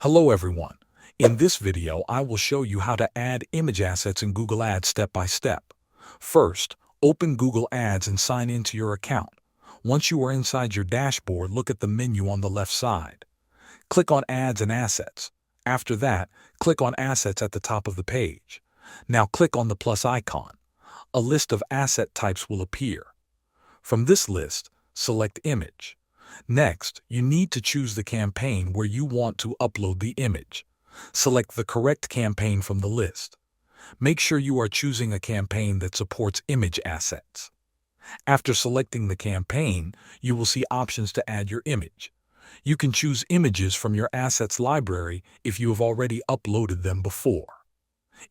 Hello everyone. In this video, I will show you how to add image assets in Google Ads step by step. First, open Google Ads and sign into your account. Once you are inside your dashboard, look at the menu on the left side. Click on Ads and Assets. After that, click on Assets at the top of the page. Now click on the plus icon. A list of asset types will appear. From this list, select Image. Next, you need to choose the campaign where you want to upload the image. Select the correct campaign from the list. Make sure you are choosing a campaign that supports image assets. After selecting the campaign, you will see options to add your image. You can choose images from your assets library if you have already uploaded them before.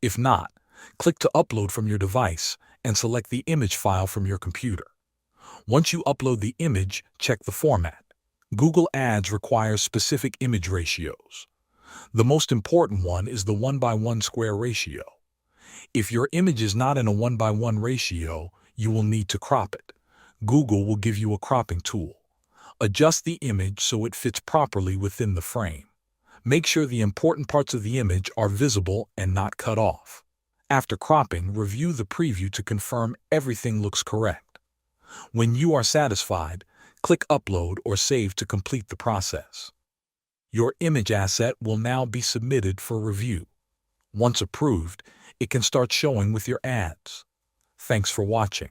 If not, click to upload from your device and select the image file from your computer. Once you upload the image, check the format. Google Ads requires specific image ratios. The most important one is the 1:1 square ratio. If your image is not in a 1:1 ratio, you will need to crop it. Google will give you a cropping tool. Adjust the image so it fits properly within the frame. Make sure the important parts of the image are visible and not cut off. After cropping, review the preview to confirm everything looks correct. When you are satisfied, click Upload or Save to complete the process. Your image asset will now be submitted for review. Once approved, it can start showing with your ads. Thanks for watching.